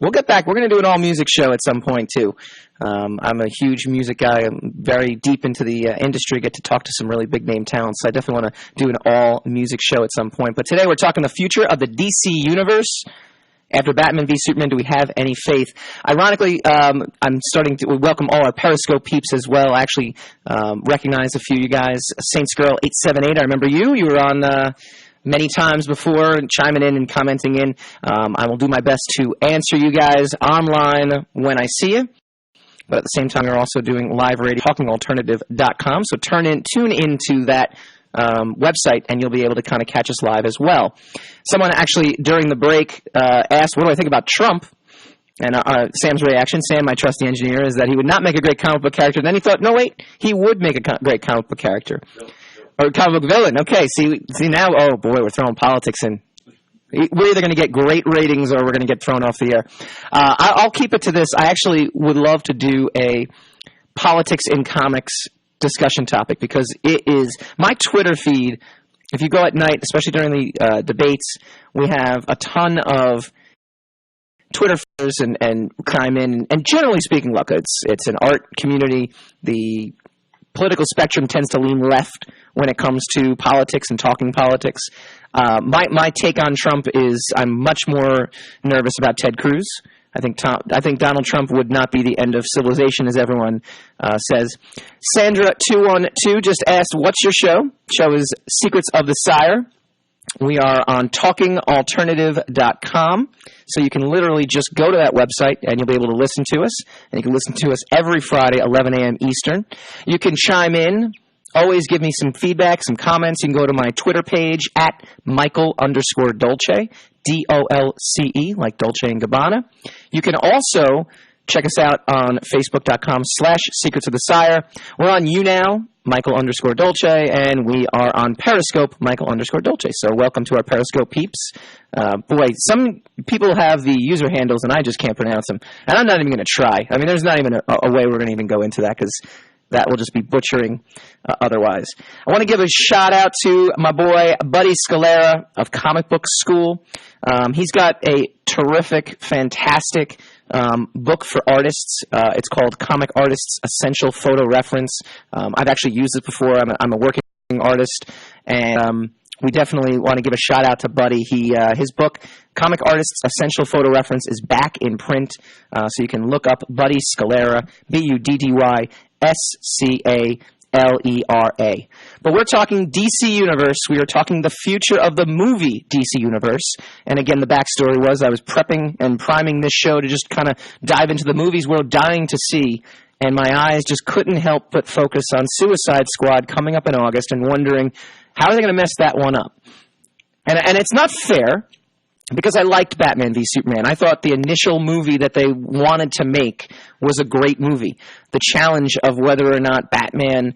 we'll get back. We're going to do an all-music show at some point, too. I'm a huge music guy. I'm very deep into the industry. Get to talk to some really big-name talents. So I definitely want to do an all-music show at some point. But today we're talking the future of the DC Universe. After Batman v Superman, do we have any faith? Ironically, I'm starting to welcome all our Periscope peeps as well. I actually recognize a few of you guys. Saints Girl 878, I remember you. You were on many times before, chiming in and commenting in. I will do my best to answer you guys online when I see you. But at the same time, we're also doing live radio, talkingalternative.com. So tune into that website, and you'll be able to kind of catch us live as well. Someone actually, during the break, asked, what do I think about Trump? And Sam's reaction, Sam, my trusty engineer, is that he would not make a great comic book character. And then he thought, no, wait, he would make a great comic book character. Or comic book villain. Okay, see now, oh boy, we're throwing politics in. We're either going to get great ratings or we're going to get thrown off the air. I'll keep it to this. I actually would love to do a politics in comics discussion topic, because it is my Twitter feed. If you go at night, especially during the debates, we have a ton of Twitter followers and chime in. And generally speaking, look, it's an art community. The political spectrum tends to lean left when it comes to politics and talking politics. My take on Trump is I'm much more nervous about Ted Cruz. I think Donald Trump would not be the end of civilization, as everyone says. Sandra212 just asked, what's your show? Show is Secrets of the Sire. We are on talkingalternative.com, so you can literally just go to that website and you'll be able to listen to us. And you can listen to us every Friday, 11 a.m. Eastern. You can chime in. Always give me some feedback, some comments. You can go to my Twitter page at Michael_Dolce, D-O-L-C-E, like Dolce & Gabbana. You can also check us out on Facebook.com/Secrets of the Sire. We're on YouNow, Michael_Dolce, and we are on Periscope, Michael_Dolce. So welcome to our Periscope peeps. Boy, some people have the user handles, and I just can't pronounce them. And I'm not even going to try. I mean, there's not even a way we're going to even go into that, because that will just be butchering otherwise. I want to give a shout-out to my boy, Buddy Scalera of Comic Book School. He's got a terrific, fantastic book for artists. It's called Comic Artists Essential Photo Reference. I've actually used it before. I'm a working artist, and we definitely want to give a shout-out to Buddy. His book, Comic Artists Essential Photo Reference, is back in print, so you can look up Buddy Scalera, Buddy Scalera. But we're talking DC Universe. We are talking the future of the movie DC Universe. And again, the backstory was I was prepping and priming this show to just kind of dive into the movies we're dying to see. And my eyes just couldn't help but focus on Suicide Squad coming up in August and wondering, how are they going to mess that one up? And it's not fair, because I liked Batman v Superman. I thought the initial movie that they wanted to make was a great movie. The challenge of whether or not Batman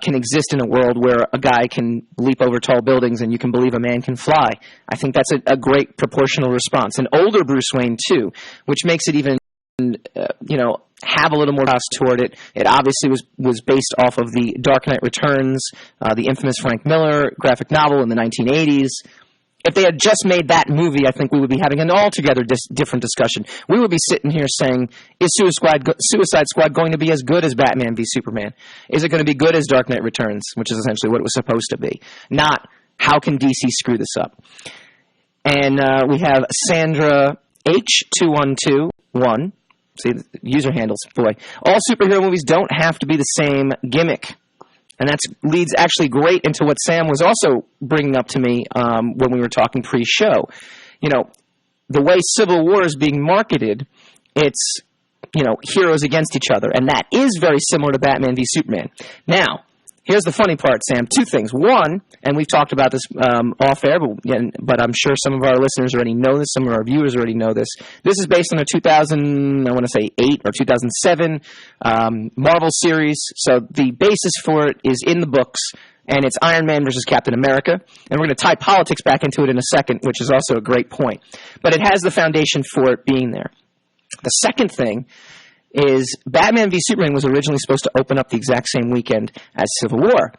can exist in a world where a guy can leap over tall buildings and you can believe a man can fly. I think that's a great proportional response. An older Bruce Wayne, too, which makes it even, have a little more cost toward it. It obviously was based off of the Dark Knight Returns, the infamous Frank Miller graphic novel in the 1980s. If they had just made that movie, I think we would be having an altogether different discussion. We would be sitting here saying, is Suicide Squad going to be as good as Batman v Superman? Is it going to be good as Dark Knight Returns, which is essentially what it was supposed to be? Not, how can DC screw this up? And we have Sandra H2121. See, the user handles, boy. All superhero movies don't have to be the same gimmick. And that leads actually great into what Sam was also bringing up to me when we were talking pre-show. The way Civil War is being marketed, it's, heroes against each other. And that is very similar to Batman v Superman. Now, here's the funny part, Sam. Two things. One, and we've talked about this off air, but I'm sure some of our listeners already know this, some of our viewers already know this. This is based on a 2008 or 2007 Marvel series. So the basis for it is in the books, and it's Iron Man versus Captain America. And we're going to tie politics back into it in a second, which is also a great point. But it has the foundation for it being there. The second thing is Batman v Superman was originally supposed to open up the exact same weekend as Civil War.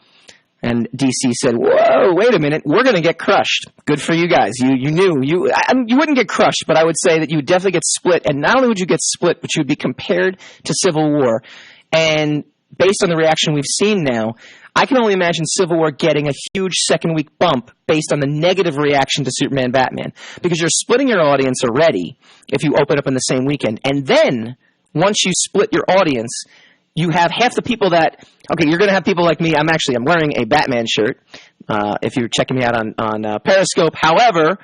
And DC said, whoa, wait a minute, we're going to get crushed. Good for you guys. You knew. You wouldn't get crushed, but I would say that you would definitely get split. And not only would you get split, but you would be compared to Civil War. And based on the reaction we've seen now, I can only imagine Civil War getting a huge second-week bump based on the negative reaction to Superman Batman. Because you're splitting your audience already if you open up in the same weekend. And then, once you split your audience, you have half the people that, okay, you're going to have people like me. I'm wearing a Batman shirt, if you're checking me out on Periscope. However,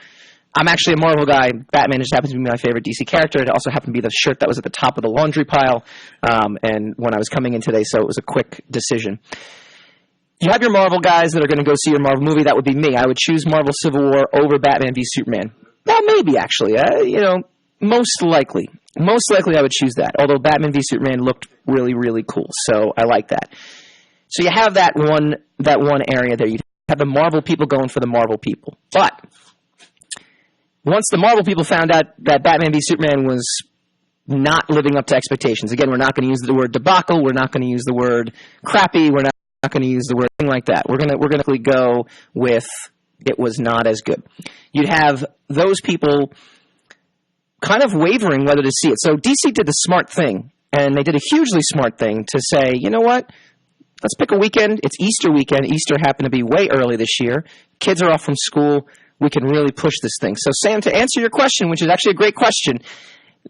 I'm actually a Marvel guy. Batman just happens to be my favorite DC character. It also happened to be the shirt that was at the top of the laundry pile, and when I was coming in today, so it was a quick decision. You have your Marvel guys that are going to go see your Marvel movie. That would be me. I would choose Marvel Civil War over Batman v Superman. Well, maybe, actually. Most likely. Most likely I would choose that, although Batman v Superman looked really, really cool, so I like that. So you have that one area there. You have the Marvel people going for the Marvel people. But once the Marvel people found out that Batman v Superman was not living up to expectations, again, we're not going to use the word debacle, we're not going to use the word crappy, we're not going to use the word thing like that. We're going to go with it was not as good. You'd have those people kind of wavering whether to see it. So DC did the smart thing, and they did a hugely smart thing to say, you know what, let's pick a weekend. It's Easter weekend. Easter happened to be way early this year. Kids are off from school. We can really push this thing. So, Sam, to answer your question, which is actually a great question,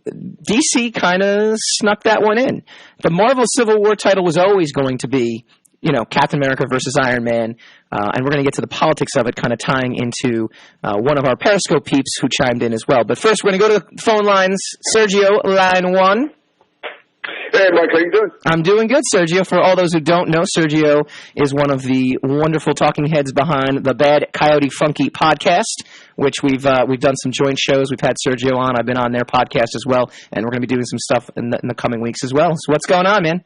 DC kind of snuck that one in. The Marvel Civil War title was always going to be, Captain America versus Iron Man, and we're going to get to the politics of it, kind of tying into one of our Periscope peeps who chimed in as well. But first, we're going to go to the phone lines. Sergio, line one. Hey, Mike, how you doing? I'm doing good, Sergio. For all those who don't know, Sergio is one of the wonderful talking heads behind the Bad Coyote Funky podcast, which we've done some joint shows. We've had Sergio on. I've been on their podcast as well, and we're going to be doing some stuff in the coming weeks as well. So what's going on, man?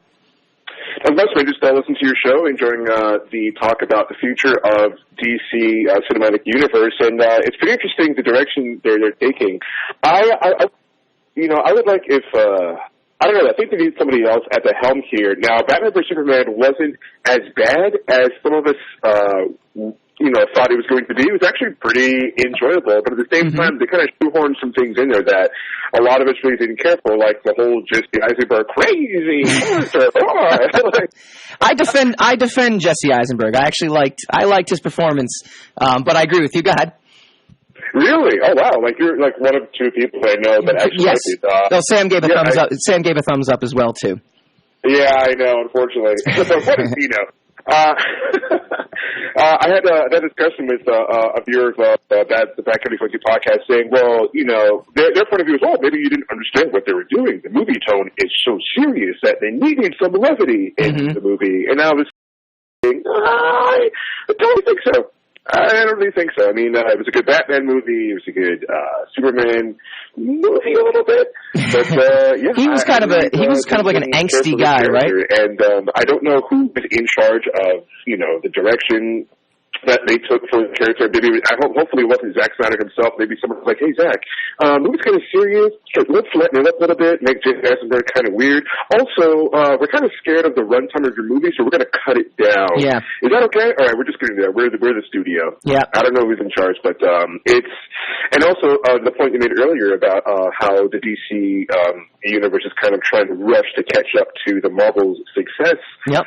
That's right. Just listening to your show, enjoying the talk about the future of DC cinematic universe, and it's pretty interesting the direction they're taking. I would like if I don't know. I think they need somebody else at the helm here. Now, Batman vs Superman wasn't as bad as some of us thought it was going to be. It was actually pretty enjoyable, but at the same time, they kind of shoehorned some things in there that a lot of us really didn't care for, like the whole Jesse Eisenberg crazy character. I defend Jesse Eisenberg. I liked his performance, but I agree with you. Go ahead. Really? Oh wow! Like you're like one of two people I know that actually yes. liked it. Sam gave a thumbs up. Sam gave a thumbs up as well too. Yeah, I know. Unfortunately, what does he know? I had that discussion with a viewer of the Bad Coyote Funky podcast saying, well, their point of view is, well, maybe you didn't understand what they were doing. The movie tone is so serious that they needed some levity in the movie. And I was saying, I don't think so. I don't really think so. I mean, it was a good Batman movie. It was a good Superman movie a little bit. But yeah, he was kind of like an angsty guy, right? And I don't know who was in charge of the direction that they took for the character. Maybe hopefully it wasn't Zack Snyder himself. Maybe someone was like, "Hey, Zack, movie's kind of serious. Let's lighten it up a little bit. Make Jesse Eisenberg kind of weird. Also, we're kind of scared of the runtime of your movie, so we're going to cut it down. Yeah, is that okay? All right, we're just going to do that. We're the studio. Yeah, I don't know who's in charge, but it's and also the point you made earlier about how the DC universe is kind of trying to rush to catch up to the Marvel's success. Yep.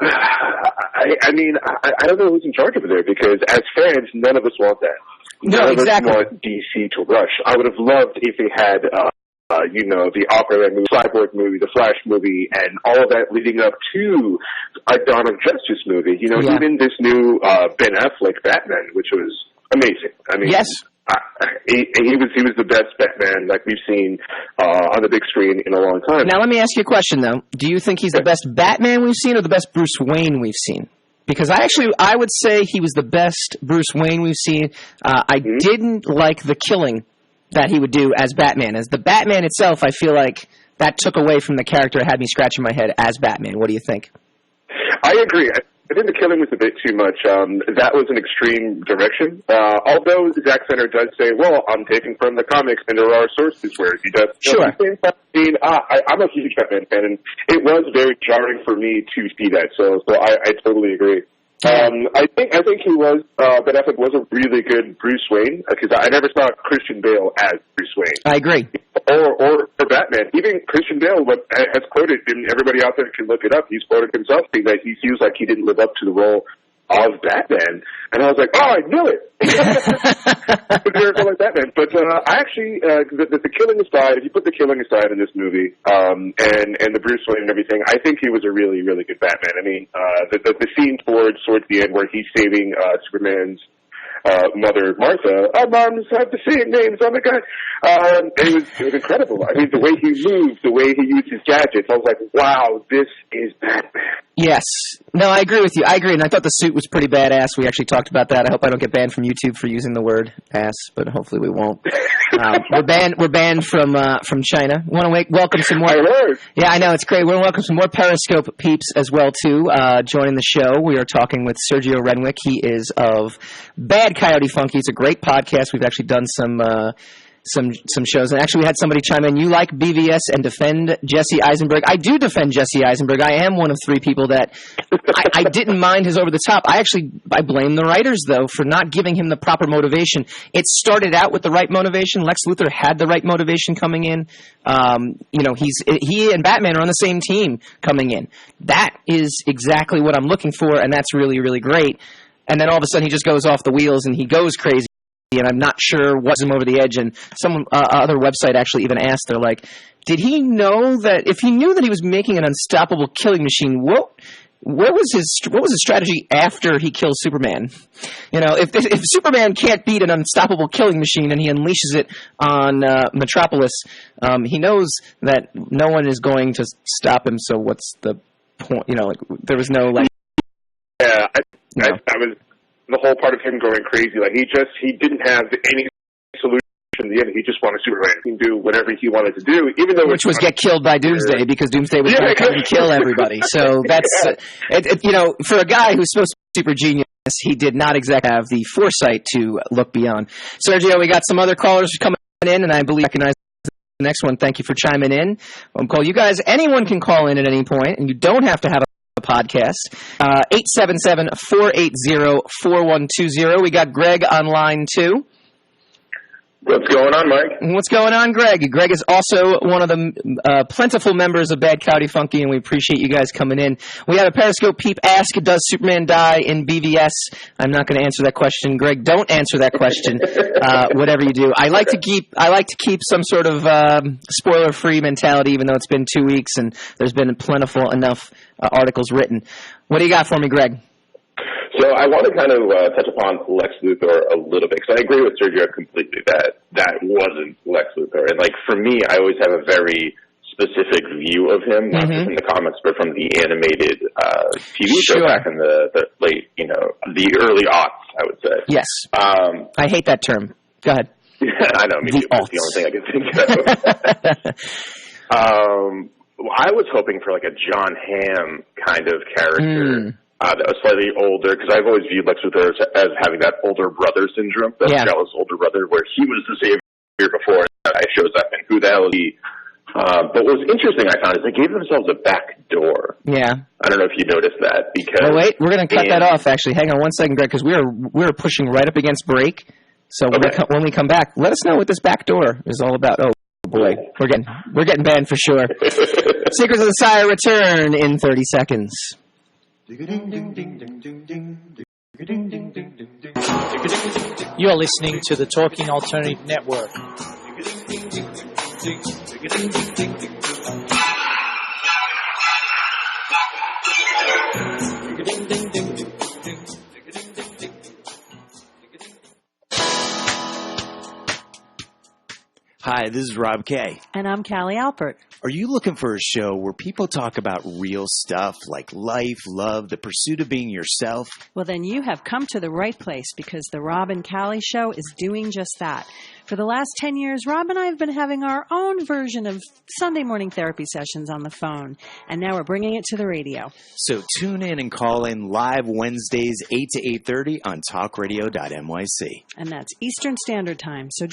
I mean, I don't know who's in charge over there because as fans, none of us want that. None of us want DC to rush. I would have loved if they had, the Aquaman movie, Cyborg movie, the Flash movie, and all of that leading up to a Dawn of Justice movie. Even this new Ben Affleck Batman, which was amazing. I mean, yes. He was the best Batman like we've seen on the big screen in a long time. Now let me ask you a question though. Do you think he's the best Batman we've seen or the best Bruce Wayne we've seen? Because I would say he was the best Bruce Wayne we've seen. I didn't like the killing that he would do as Batman. As the Batman itself, I feel like that took away from the character. It had me scratching my head as Batman. What do you think? I agree. I think the killing was a bit too much. That was an extreme direction. Although Zack Snyder does say, well, I'm taking from the comics, and there are sources where he does. Sure. I'm a huge Batman fan, and it was very jarring for me to see that. So I totally agree. I think he was, Ben Affleck was a really good Bruce Wayne, because I never saw Christian Bale as Bruce Wayne. I agree. Or Batman. Even Christian Bale has quoted, and everybody out there can look it up, he's quoted himself saying that he feels like he didn't live up to the role of Batman. And I was like, oh, I knew it. The miracle like Batman. But I actually, the killing aside, if you put the killing aside in this movie, and the Bruce Wayne and everything, I think he was a really, really good Batman. I mean, the scene towards the end where he's saving Superman's mother, Martha. Our moms have the same names. Oh my God. It was incredible. I mean, the way he moved, the way he used his gadgets, I was like, wow, this is Batman. Yes. No, I agree with you. I agree, and I thought the suit was pretty badass. We actually talked about that. I hope I don't get banned from YouTube for using the word ass, but hopefully we won't. We're banned from China. Want to welcome some more. I heard. Yeah, I know, it's great. We want to welcome some more Periscope peeps as well too. Joining the show, we are talking with Sergio Renwick. He is of Bad Coyote Funky. It's a great podcast. We've actually done some shows, and actually we had somebody chime in. You like BVS and defend Jesse Eisenberg. I do defend Jesse Eisenberg. I am one of three people that I didn't mind his over the top. I blame the writers though for not giving him the proper motivation. It started out with the right motivation. Lex Luthor had the right motivation coming in. He and Batman are on the same team coming in. That is exactly what I'm looking for, and that's really, really great. And then all of a sudden he just goes off the wheels and he goes crazy. And I'm not sure what's him over the edge. And some other website actually even asked, they're like, did he know that if he knew that he was making an unstoppable killing machine, what was his strategy after he kills Superman? You know, if Superman can't beat an unstoppable killing machine and he unleashes it on Metropolis, he knows that no one is going to stop him. So what's the point? You know, like there was no like. Yeah, I was. The whole part of him going crazy, like he didn't have any solution in the end. He just wanted Superman to do whatever he wanted to do, even though which was get killed by Doomsday, because Doomsday was going to come and kill everybody. So that's for a guy who's supposed to be super genius, he did not exactly have the foresight to look beyond. Sergio, we got some other callers coming in, and I believe I recognize the next one. Thank you for chiming in. I'll call you guys. Anyone can call in at any point, and you don't have to have a podcast. 877-480-4120. We got Greg on line 2. What's going on, Mike? What's going on, Greg? Greg is also one of the plentiful members of Bad Coyote Funky, and we appreciate you guys coming in. We have a Periscope peep ask, does Superman die in BVS? I'm not going to answer that question. Greg, don't answer that question, whatever you do. I like to keep some sort of spoiler-free mentality, even though it's been 2 weeks and there's been plentiful enough articles written. What do you got for me, Greg? So I want to kind of touch upon Lex Luthor a little bit, because I agree with Sergio completely that wasn't Lex Luthor. And, like, for me, I always have a very specific view of him, not just from the comics, but from the animated TV show back in the late, the early aughts, I would say. Yes. I hate that term. Go ahead. I know, me too. That's the only thing I can think of. I was hoping for, like, a John Hamm kind of character. That was slightly older, because I've always viewed Lex Luthor as having that older brother syndrome, that jealous older brother, where he was the savior before, and I shows up, and who the hell is he? But what was interesting, I found, is they gave themselves a back door. Yeah. I don't know if you noticed that, because... Well, wait, we're going to cut that off, actually. Hang on one second, Greg, because we were pushing right up against break. So when we come back, let us know what this back door is all about. Oh, boy. We're getting banned for sure. Secrets of the Sire return in 30 seconds. You're listening to the Talking Alternative Network. Hi, this is Rob Kay. And I'm Callie Alpert. Are you looking for a show where people talk about real stuff like life, love, the pursuit of being yourself? Well, then you have come to the right place, because the Rob and Callie Show is doing just that. For the last 10 years, Rob and I have been having our own version of Sunday morning therapy sessions on the phone, and now we're bringing it to the radio. So tune in and call in live Wednesdays 8 to 8:30 on talkradio.nyc. And that's Eastern Standard Time, so